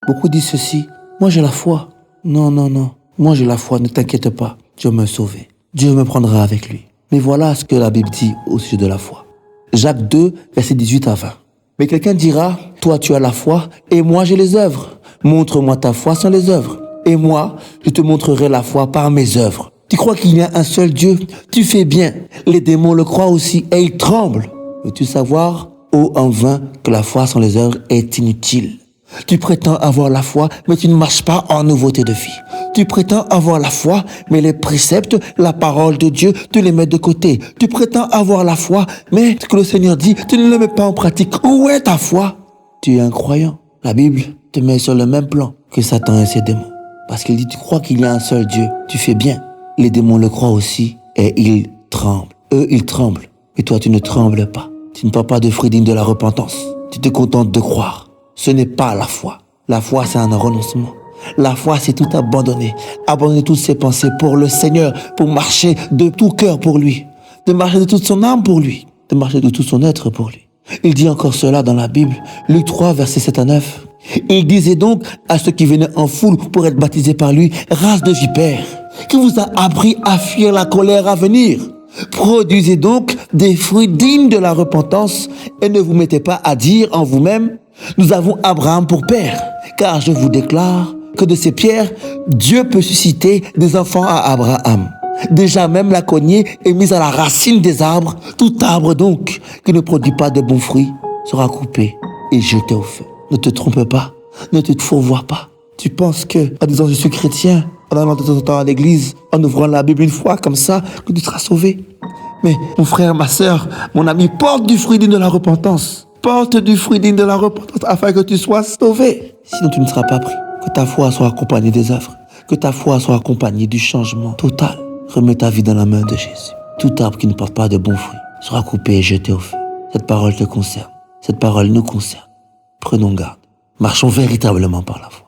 Beaucoup disent ceci, moi j'ai la foi. Non, non, non, moi j'ai la foi, ne t'inquiète pas, Dieu me sauver. Dieu me prendra avec lui. Mais voilà ce que la Bible dit au sujet de la foi. Jacques 2, versets 18 à 20. Mais quelqu'un dira, toi tu as la foi et moi j'ai les œuvres. Montre-moi ta foi sans les œuvres. Et moi, je te montrerai la foi par mes œuvres. Tu crois qu'il y a un seul Dieu? Tu fais bien. Les démons le croient aussi et ils tremblent. Veux-tu savoir, ô en vain, que la foi sans les œuvres est inutile? Tu prétends avoir la foi, mais tu ne marches pas en nouveauté de vie. Tu prétends avoir la foi, mais les préceptes, la parole de Dieu, tu les mets de côté. Tu prétends avoir la foi, mais ce que le Seigneur dit, tu ne le mets pas en pratique. Où est ta foi? Tu es un croyant. La Bible te met sur le même plan que Satan et ses démons. Parce qu'il dit, tu crois qu'il y a un seul Dieu. Tu fais bien. Les démons le croient aussi et ils tremblent. Eux, ils tremblent. Et toi, tu ne trembles pas. Tu ne parles pas de fruits dignes de la repentance. Tu te contentes de croire. Ce n'est pas la foi. La foi, c'est un renoncement. La foi, c'est tout abandonner. Abandonner toutes ses pensées pour le Seigneur, pour marcher de tout cœur pour lui, de marcher de toute son âme pour lui, de marcher de tout son être pour lui. Il dit encore cela dans la Bible, Luc 3, versets 7 à 9. Il disait donc à ceux qui venaient en foule pour être baptisés par lui, race de vipères, qui vous a appris à fuir la colère à venir. Produisez donc des fruits dignes de la repentance et ne vous mettez pas à dire en vous-même, nous avons Abraham pour père, car je vous déclare que de ces pierres, Dieu peut susciter des enfants à Abraham. Déjà même la cognée est mise à la racine des arbres. Tout arbre donc qui ne produit pas de bons fruits sera coupé et jeté au feu. Ne te trompe pas, ne te fourvoie pas. Tu penses que, en disant je suis chrétien, en allant de temps en temps à l'église, en ouvrant la Bible une fois comme ça, que tu seras sauvé. Mais mon frère, ma sœur, mon ami, porte du fruit digne de la repentance. Porte du fruit digne de la repentance afin que tu sois sauvé. Sinon tu ne seras pas pris. Que ta foi soit accompagnée des œuvres. Que ta foi soit accompagnée du changement total. Remets ta vie dans la main de Jésus. Tout arbre qui ne porte pas de bons fruits sera coupé et jeté au feu. Cette parole te concerne. Cette parole nous concerne. Prenons garde. Marchons véritablement par la foi.